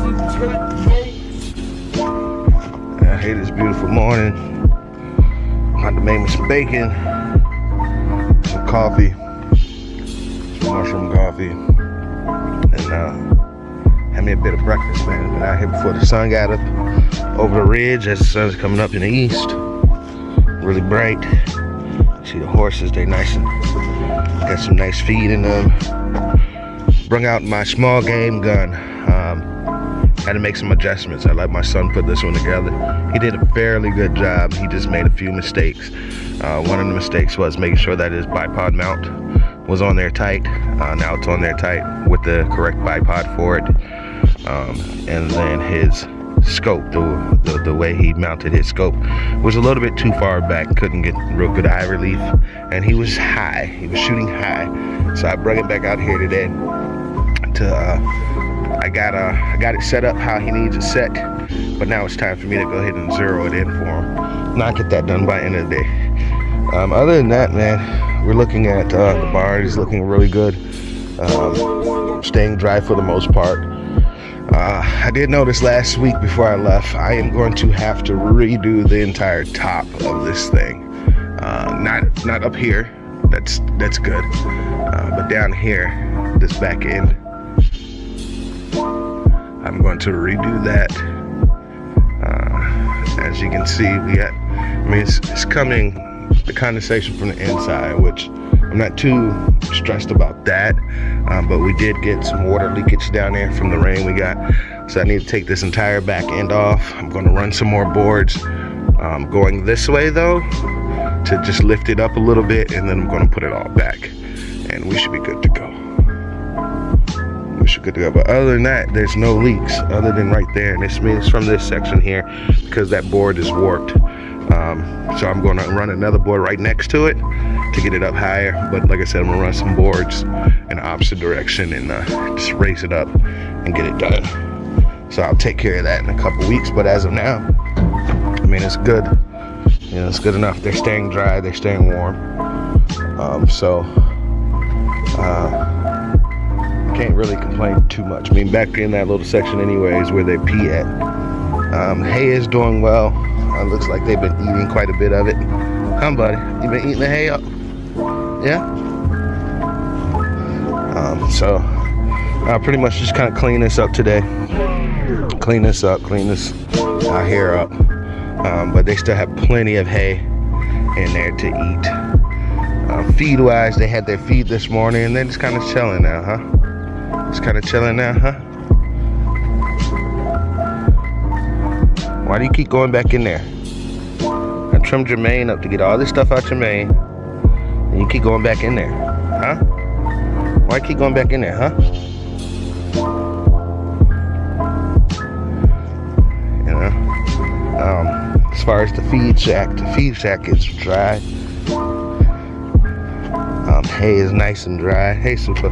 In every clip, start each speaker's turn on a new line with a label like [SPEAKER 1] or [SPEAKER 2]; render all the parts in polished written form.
[SPEAKER 1] I hate this beautiful morning. About to make me some bacon, some coffee, some mushroom coffee, and have me a bit of breakfast, man. Been out here before the sun got up over the ridge as the sun's coming up in the east. Really bright. See the horses, they nice and got some nice feed in them. Brung out my small game gun. Had to make some adjustments. I let my son put this one together. He did a fairly good job. He just made a few mistakes. One of the mistakes was making sure that his bipod mount was on there tight. Now it's on there tight with the correct bipod for it. And then his scope, the way he mounted his scope was a little bit too far back. Couldn't get real good eye relief, and he was high. He was shooting high. So I brought it back out here today to I got it set up how he needs it set, but now it's time for me to go ahead and zero it in for him. Not get that done by the end of the day. Other than that, man, we're looking at the barn is looking really good. Staying dry for the most part. I did notice last week before I left, I am going to have to redo the entire top of this thing. Not up here, that's good, but down here, this back end, I'm going to redo that. As you can see, it's coming, the condensation from the inside, which I'm not too stressed about that, but we did get some water leakage down there from the rain we got, so I need to take this entire back end off. I'm going to run some more boards going this way though, to just lift it up a little bit, and then I'm going to put it all back, and we should be good to go. But other than that, there's no leaks other than right there, and it's from this section here because that board is warped. So I'm going to run another board right next to it to get it up higher, but like I said, I'm going to run some boards in the opposite direction and just raise it up and get it done. So I'll take care of that in a couple weeks, but as of now, I mean, it's good. You know, it's good enough. They're staying dry, they're staying warm. Can't really complain too much. I mean, back in that little section anyways where they pee at. Hay is doing well. Looks like they've been eating quite a bit of it. Come, buddy. You been eating the hay up? Yeah? So I'll pretty much just kind of clean this up today. Clean this our hair up. But they still have plenty of hay in there to eat. Feed wise, they had their feed this morning and they're just kind of chilling now, huh? Why do you keep going back in there? I trimmed your mane up to get all this stuff out your mane, and you keep going back in there, huh? Why keep going back in there, huh? You know, as far as the feed shack is dry. Hay is nice and dry. Hey, super.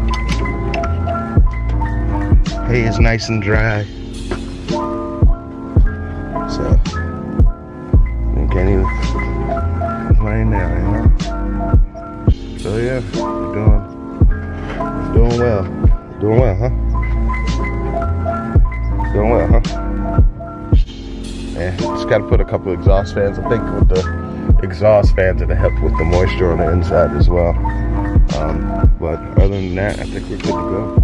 [SPEAKER 1] Hay is nice and dry. So you can't even complain now, you know. So yeah, doing well. Doing well, huh? Yeah, just gotta put a couple exhaust fans. I think with the exhaust fans it'll help with the moisture on the inside as well. But other than that, I think we're good to go.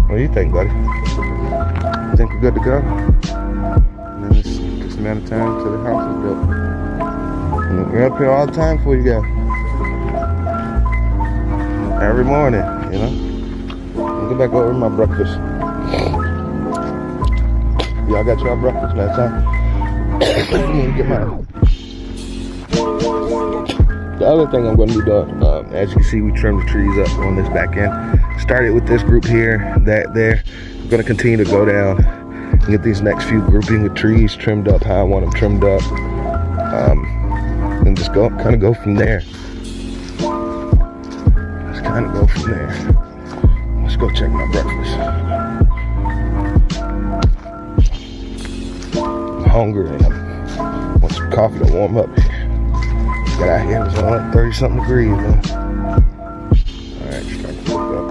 [SPEAKER 1] What do you think, buddy? You think we're good to go? And then it's just a matter of time till the house is built. And we're up here all the time for you guys. Every morning, you know. I'll get back over my breakfast. Y'all got y'all breakfast last time. Let me get mine. The other thing I'm going to be doing, as you can see, we trimmed the trees up on this back end. Started with this group here, that there. I'm going to continue to go down and get these next few grouping of trees trimmed up how I want them trimmed up, and just kind of go from there. Let's go check my breakfast. I'm hungry and I want some coffee to warm up. Got out here, it was only 30 something degrees, man. Alright, starting to cook up.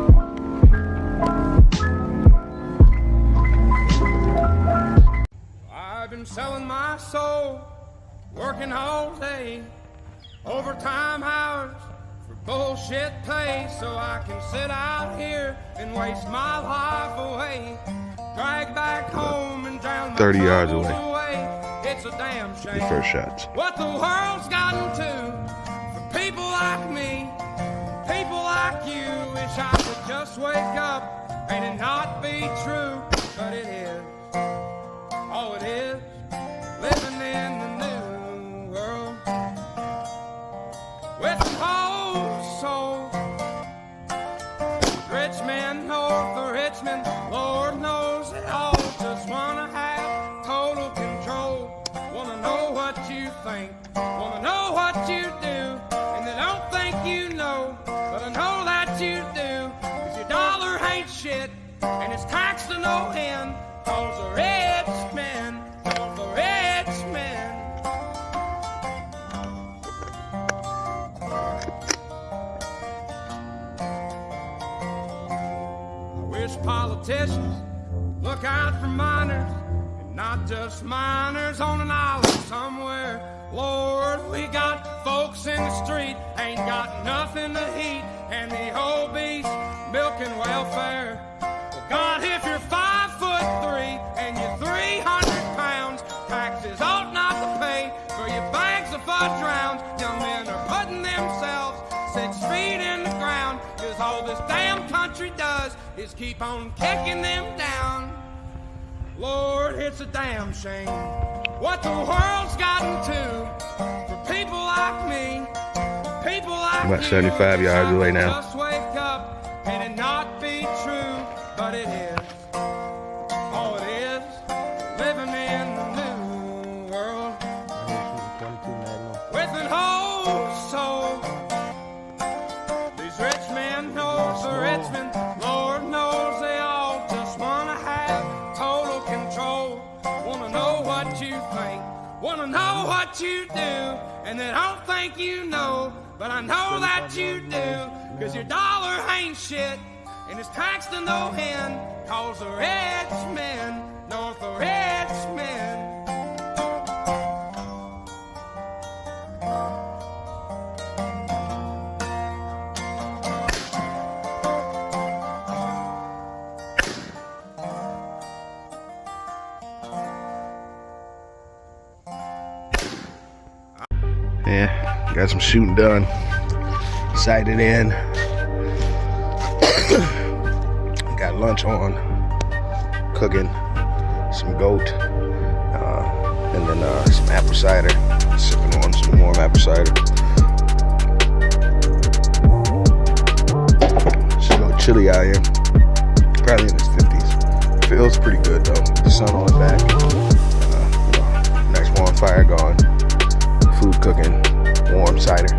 [SPEAKER 2] working all day, overtime hours for bullshit pay, so I can sit out here and waste my life away, drag back home and drown my
[SPEAKER 1] 30 yards
[SPEAKER 2] troubles
[SPEAKER 1] away.
[SPEAKER 2] It's a damn shame
[SPEAKER 1] Your first shots.
[SPEAKER 2] what the world's gotten to for people like me, people like you. Wish I could just wake up and it not be true, but it is. Oh, it is living in the new world with an old soul. Rich men north of Richmond, Lord knows they all just wanna have total control. Wanna know what you think, wanna know what you do, and they don't think you know, but I know that you do, 'cause your dollar ain't shit, and it's taxed to no end, 'cause the rich men, the rich men. I wish politicians look out for minors, and not just minors on an island somewhere. Lord, we got folks in the street, ain't got nothing to eat, and the obese milking welfare. Well, God, if you're 5'3" and you're 300 pounds, taxes ought not to pay for your bags of fudge rounds. Young men are putting themselves 6 feet in the ground, 'cause all this damn country does is keep on kicking them down. Lord, it's a damn shame what the world's gotten to for people like me, people like
[SPEAKER 1] I'm about
[SPEAKER 2] you.
[SPEAKER 1] 75 yards away now.
[SPEAKER 2] Just wake up and it not be true, but it is. Oh, it is living in the new world with an old soul. These rich men know for Richmond, Lord knows they all just wanna have total control. Wanna know what you think, wanna know what you do, and they don't think you know, but I know that you do, 'cause your dollar ain't shit, and it's taxed to no end, 'cause the rich men, north the rich men.
[SPEAKER 1] Yeah, got some shooting done. Sighted in. Got lunch on. Cooking some goat. And then some apple cider. Sipping on some warm apple cider. It's a little chilly out here. Probably in its 50s. Feels pretty good though. The sun on the back. Nice warm fire going. Food cooking, warm cider.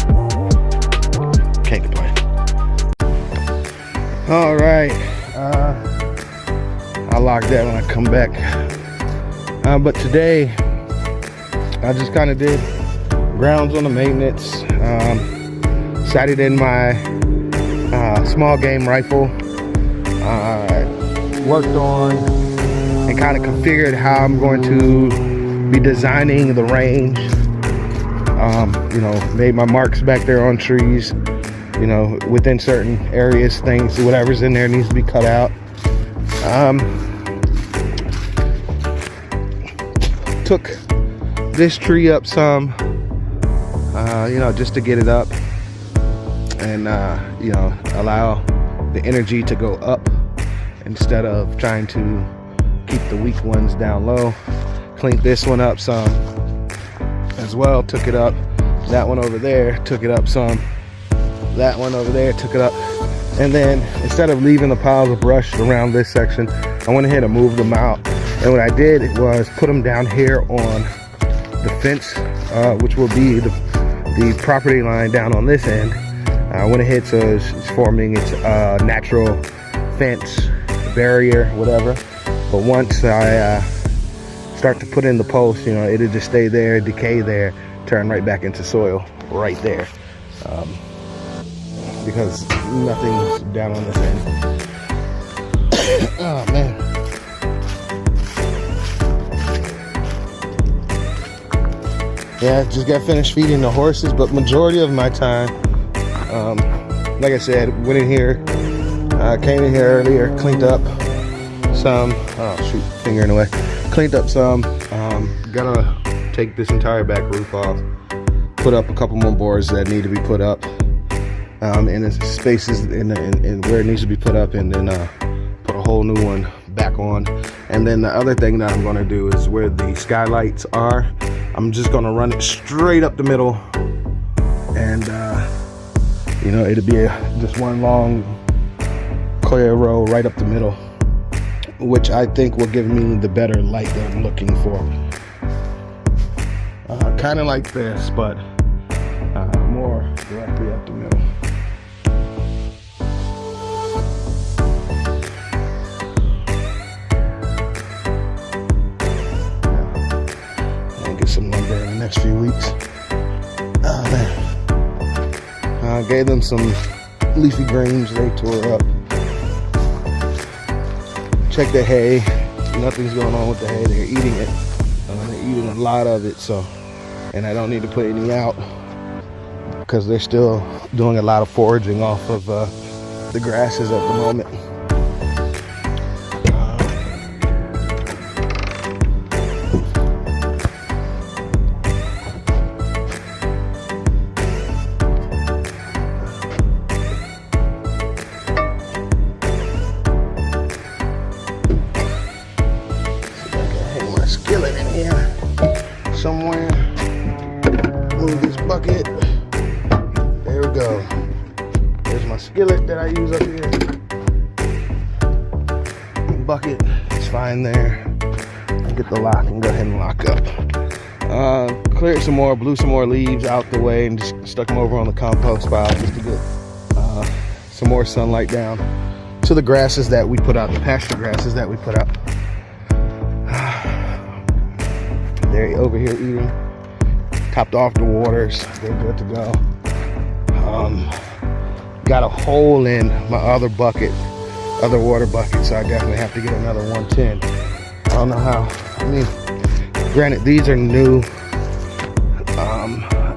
[SPEAKER 1] Can't complain. All right, I'll lock that when I come back. But today, I just kind of did grounds on the maintenance. Sighted in my small game rifle. Worked on and kind of configured how I'm going to be designing the range. You know, made my marks back there on trees, you know, within certain areas, things, whatever's in there needs to be cut out. Took this tree up some, you know, just to get it up and, you know, allow the energy to go up instead of trying to keep the weak ones down low. Cleaned this one up some as well, took it up. That one over there, took it up some. That one over there, took it up. And then instead of leaving the piles of brush around this section, I went ahead and moved them out. And what I did was put them down here on the fence, which will be the property line down on this end. I went ahead, so it's forming its natural fence, barrier, whatever. But once I start to put in the post, you know, it'll just stay there, decay there, turn right back into soil right there, because nothing's down on this end. Oh man. Yeah, just got finished feeding the horses, but majority of my time, like I said, went in here, came in here earlier, cleaned up some, oh shoot, finger in the way, cleaned up some, gotta take this entire back roof off, put up a couple more boards that need to be put up, in the spaces in where it needs to be put up, and then put a whole new one back on. And then the other thing that I'm gonna do is where the skylights are, I'm just gonna run it straight up the middle, and you know, it'll be just one long clear row right up the middle, which I think will give me the better light that I'm looking for. Kind of like this, but more directly up the middle. I'll get some lumber in the next few weeks. Oh man. I gave them some leafy greens, they tore up. Check the hay, nothing's going on with the hay, they're eating it. They're eating a lot of it, so, and I don't need to put any out because they're still doing a lot of foraging off of the grasses at the moment. Skillet in here somewhere. Move this bucket. There we go. There's my skillet that I use up here. Bucket is fine there. I'll get the lock and go ahead and lock up. Cleared some more, blew some more leaves out the way, and just stuck them over on the compost pile just to get some more sunlight down to the grasses that we put out, the pasture grasses that we put out. They're over here eating. Topped off the waters. They're good to go. Got a hole in my other water bucket, so I definitely have to get another 110. I don't know how. I mean, granted, these are new,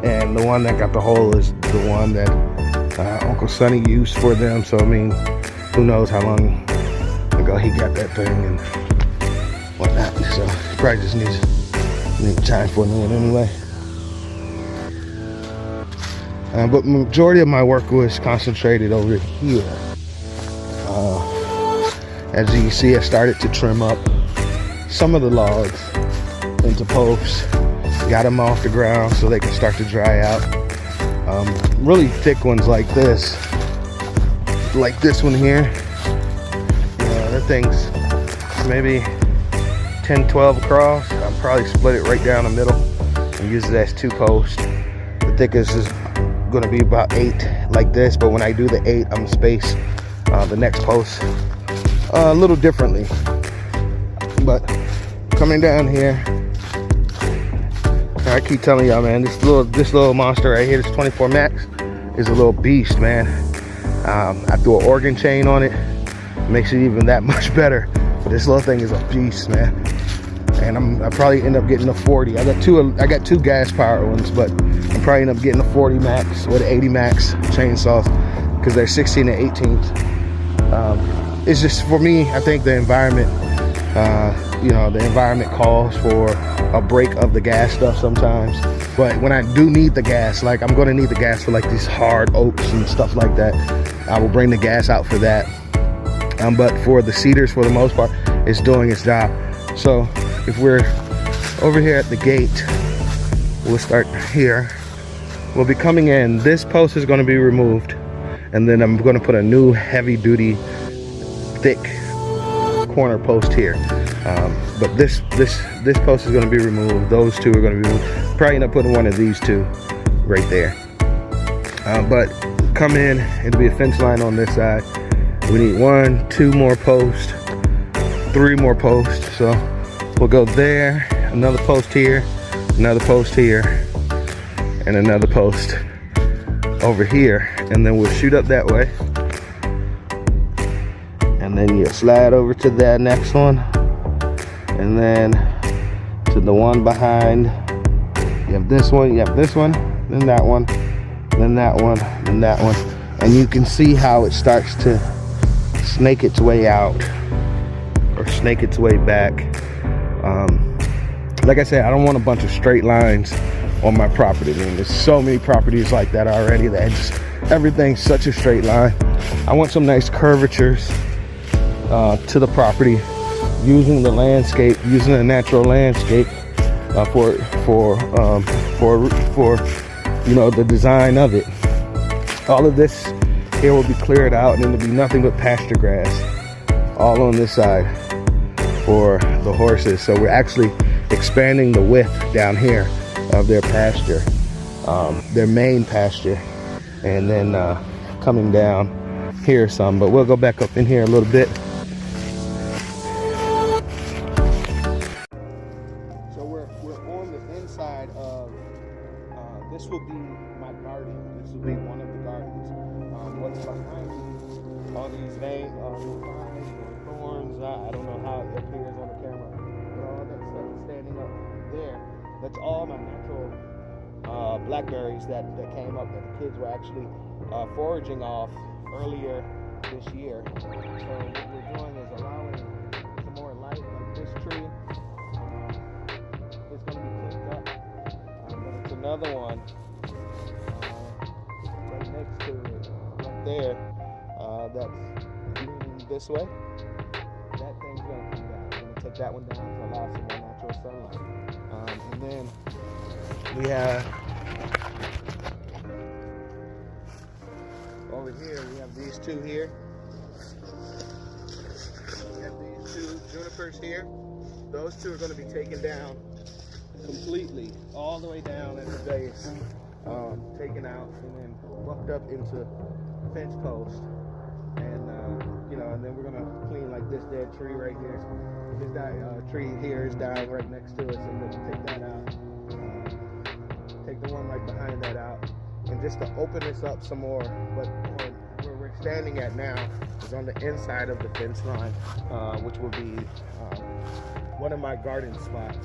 [SPEAKER 1] and the one that got the hole is the one that Uncle Sonny used for them. So I mean, who knows how long ago he got that thing and whatnot. So he probably just needs time for a new one anyway. But majority of my work was concentrated over here. As you can see, I started to trim up some of the logs into posts, got them off the ground so they can start to dry out. Really thick ones like this one here. That thing's maybe 10-12 across. I'll probably split it right down the middle and use it as 2 posts. The thickest is going to be about 8 like this, but when I do the 8, I'm going to space the next post a little differently. But coming down here, I keep telling y'all, man, this little monster right here, this 24 Max, is a little beast, man. I threw an organ chain on it, makes it even that much better. But this little thing is a beast, man. And I probably end up getting a 40. I got two gas powered ones, but I'm probably end up getting a 40 Max or the 80 Max chainsaws because they're 16 and 18s. It's just, for me, I think the environment, the environment calls for a break of the gas stuff sometimes. But when I do need the gas, like I'm gonna need the gas for like these hard oaks and stuff like that, I will bring the gas out for that. But for the cedars, for the most part, it's doing its job. So if we're over here at the gate, we'll start here. We'll be coming in. This post is going to be removed, and then I'm going to put a new heavy-duty, thick corner post here. But this post is going to be removed. Those two are going to be removed. Probably end up putting one of these two right there. But come in. It'll be a fence line on this side. We need 1, 2 more posts, 3 more posts. So we'll go there, another post here, another post here, and another post over here. And then we'll shoot up that way. And then you slide over to that next one. And then to the one behind You have this one, then that one, then that one, then that one. And you can see how it starts to snake its way out or snake its way back. Like I said, I don't want a bunch of straight lines on my property. I mean, there's so many properties like that already that just everything's such a straight line. I want some nice curvatures to the property, using the landscape, using the natural landscape for you know, the design of it. All of this here will be cleared out, and it'll be nothing but pasture grass all on this side for the horses. So we're actually expanding the width down here of their pasture, their main pasture, and then coming down here some. But we'll go back up in here a little bit. So we're on the inside of this will be my garden. This will be one of the gardens. What's behind me, all these vines or thorns, I don't know how it appears on the camera, but all that stuff is standing up there. That's all my natural blackberries that came up that the kids were actually foraging off earlier this year. So what we're doing is allowing some more light. Like this tree is going to be cleaned up. But it's another one right next to it, right there, that's leaning this way. That thing's going to come down. I'm going to take that one down to allow some more natural sunlight. And then we have over here, we have these two here. We have these two junipers here. Those two are going to be taken down completely, all the way down at the base, taken out and then bucked up into fence post. And you know, and then we're going to clean like this dead tree right here. This tree here is dying right next to us, and then take that out. Take the one right behind that out, and just to open this up some more. But where we're standing at now is on the inside of the fence line, which will be one of my garden spots.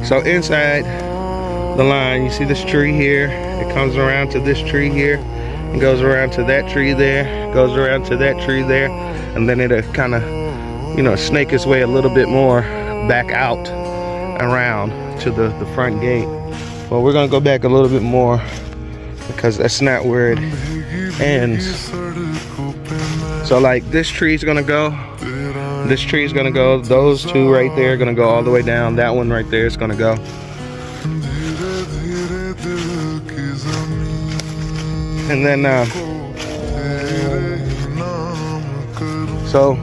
[SPEAKER 1] So inside the line, you see this tree here. It comes around to this tree here, and goes around to that tree there, goes around to that tree there, and then it'll kind of, you know, snake its way a little bit more back out around to the front gate. Well, we're gonna go back a little bit more because that's not where it ends. So like this tree is gonna go, this tree is gonna go, those two right there are gonna go all the way down, that one right there is gonna go. And then so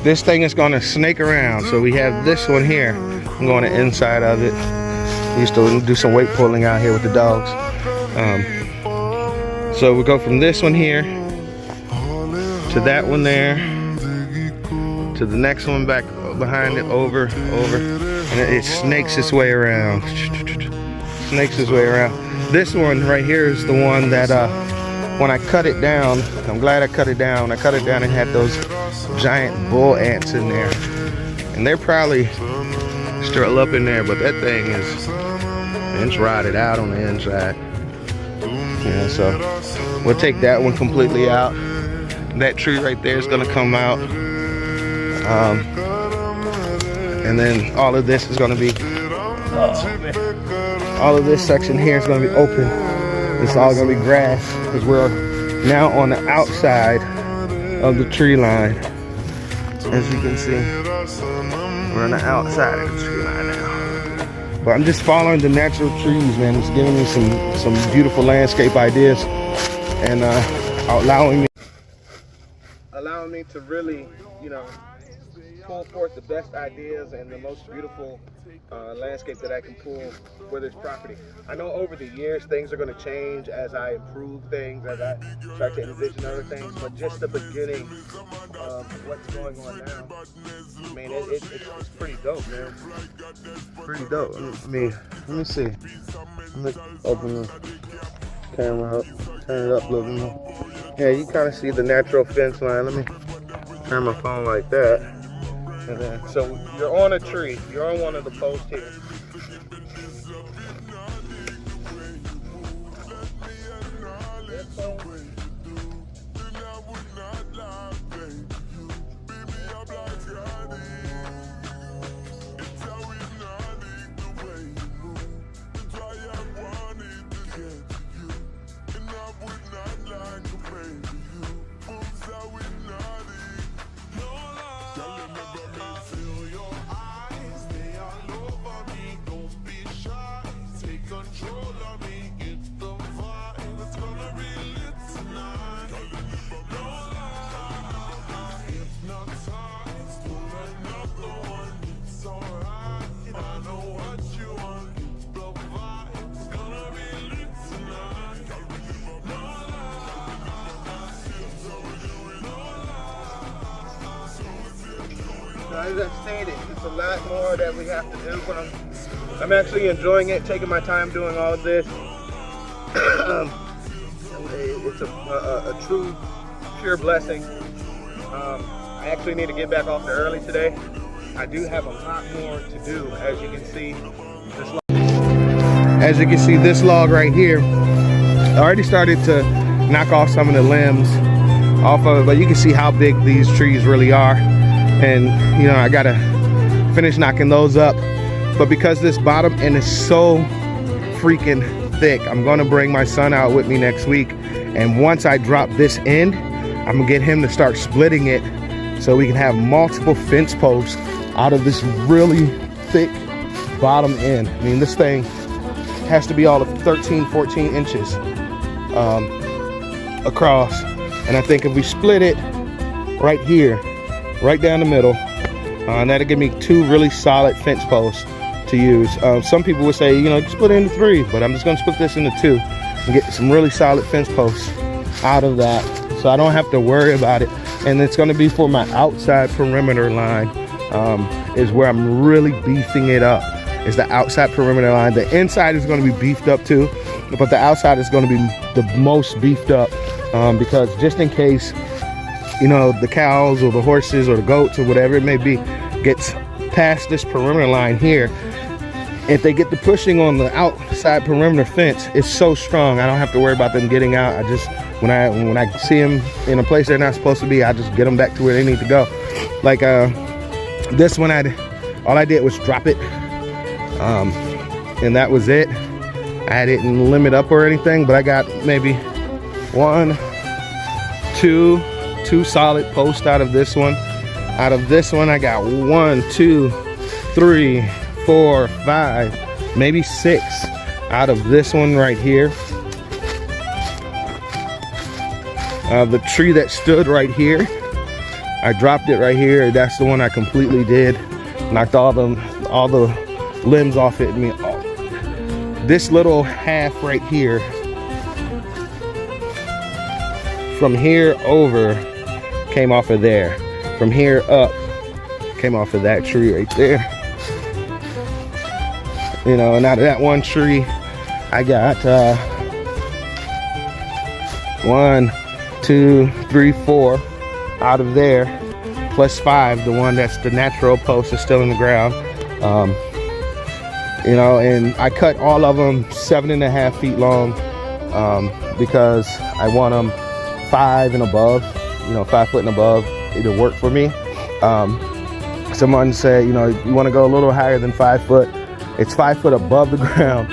[SPEAKER 1] this thing is gonna snake around. So we have this one here. I'm going to the inside of it. We used to do some weight pulling out here with the dogs. So we go from this one here to that one there, to the next one back behind it, over, and it snakes its way around. Snakes its way around. This one right here is the one that when I cut it down, I'm glad I cut it down. I cut it down and had those giant bull ants in there, and they're probably still up in there, but that thing is, it's rotted out on the inside. Yeah, so we'll take that one completely out. That tree right there is gonna come out, and then all of this is gonna be, all of this section here is gonna be open. It's all gonna be grass because we're now on the outside of the tree line. As you can see, we're on the outside of the tree line now. But I'm just following the natural trees, man. It's giving me some beautiful landscape ideas, and allowing me to really, you know, pull forth the best ideas and the most beautiful landscape that I can pull for this property. I know over the years things are going to change as I improve things, as I start to envision other things, but just the beginning of what's going on now, I mean, it's pretty dope, man. Pretty dope. I mean, let me see. Let me open the camera up, turn it up a little bit more. Yeah, you kind of see the natural fence line. Let me turn my phone like that. And then, so you're on a tree. You're on one of the posts here.
[SPEAKER 3] So as I stated, it's a lot more that we have to do, but I'm actually enjoying it, taking my time doing all of this. It's a true, pure blessing. I actually need to get back off there early today. I do have a lot more to do, as you can see. As you can see, this log right here, I already started to knock off some of the limbs off of it, but you can see how big these trees really are. And you know, I gotta finish knocking those up. But because this bottom end is so freaking thick, I'm gonna bring my son out with me next week. And once I drop this end, I'm gonna get him to start splitting it so we can have multiple fence posts out of this really thick bottom end. I mean, this thing has to be all of 13, 14 inches across. And I think if we split it right here, right down the middle, that'll give me 2 really solid fence posts to use. Some people would say, you know, split it into 3, but I'm just gonna split this into 2 and get some really solid fence posts out of that, so I don't have to worry about it. And it's gonna be for my outside perimeter line, is where I'm really beefing it up, is the outside perimeter line. The inside is gonna be beefed up too, but the outside is gonna be the most beefed up, because just in case, you know, the cows or the horses or the goats or whatever it may be gets past this perimeter line here, if they get the pushing on the outside perimeter fence, it's so strong, I don't have to worry about them getting out. I just, when I see them in a place they're not supposed to be, I just get them back to where they need to go. Like this one, all I did was drop it, and that was it. I didn't limit up or anything, but I got maybe 1, 2 solid posts out of this one. Out of this one, I got 1, 2, 3, 4, 5, maybe 6 out of this one right here. The tree that stood right here, I dropped it right here. That's the one I completely did. Knocked all the limbs off it. I mean, this little half right here, from here over, came off of there. From here up, came off of that tree right there. You know, and out of that one tree, I got 1, 2, 3, 4 out of there, plus 5, the one that's the natural post is still in the ground. You know, and I cut all of them 7.5 feet long, because I want them 5 and above, you know, 5 foot and above. It'll work for me. Someone said, you know, you want to go a little higher than 5 foot. It's 5 foot above the ground.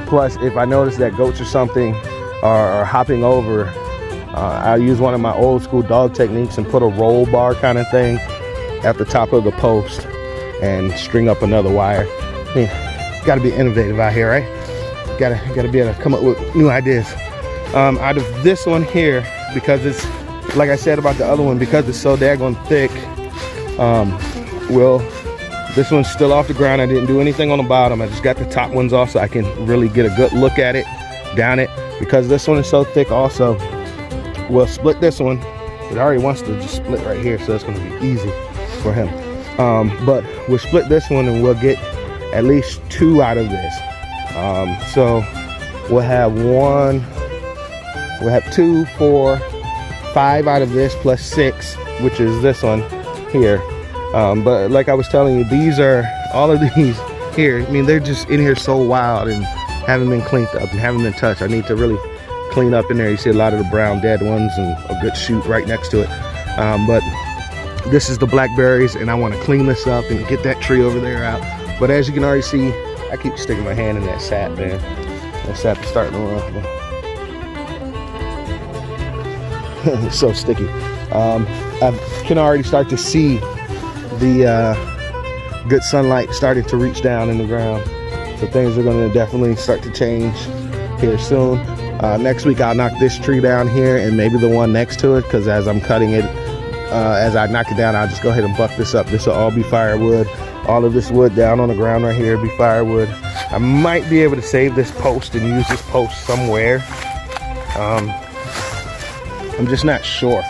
[SPEAKER 3] Plus, if I notice that goats or something are hopping over, I'll use one of my old school dog techniques and put a roll bar kind of thing at the top of the post and string up another wire. I mean, gotta be innovative out here, right? Gotta be able to come up with new ideas. Out of this one here, because it's, like I said about the other one, because it's so daggone thick, this one's still off the ground. I didn't do anything on the bottom. I just got the top ones off so I can really get a good look at it, down it. Because this one is so thick also, we'll split this one. It already wants to just split right here, so it's gonna be easy for him. But we'll split this one and we'll get at least 2 out of this. So we'll have 2, 4, 5 out of this, plus 6, which is this one here. But like I was telling you, these are, all of these here, I mean, they're just in here so wild and haven't been cleaned up and haven't been touched. I need to really clean up in there. You see a lot of the brown dead ones and a good shoot right next to it. But this is the blackberries, and I want to clean this up and get that tree over there out. But as you can already see, I keep sticking my hand in that sap, man. That sap is starting to run. It's so sticky. I can already start to see the good sunlight starting to reach down in the ground. So things are going to definitely start to change here soon. Next week I'll knock this tree down here and maybe the one next to it, because as I'm cutting it, as I knock it down, I'll just go ahead and buck this up. This will all be firewood. All of this wood down on the ground right here will be firewood. I might be able to save this post and use this post somewhere. I'm just not sure.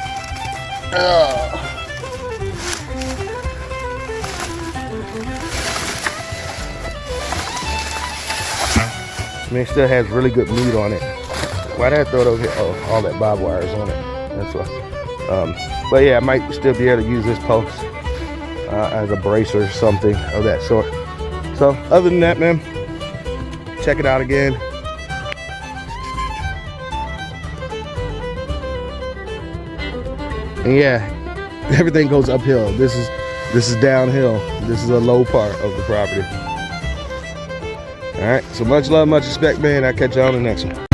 [SPEAKER 3] I mean, it still has really good meat on it. Why did I throw those? Oh, all that barbed wire is on it. That's why. But yeah, I might still be able to use this post as a bracer or something of that sort. So other than that, man, check it out again. And yeah, everything goes uphill. This is downhill. This is a low part of the property. All right, so much love, much respect, man. I'll catch you on the next one.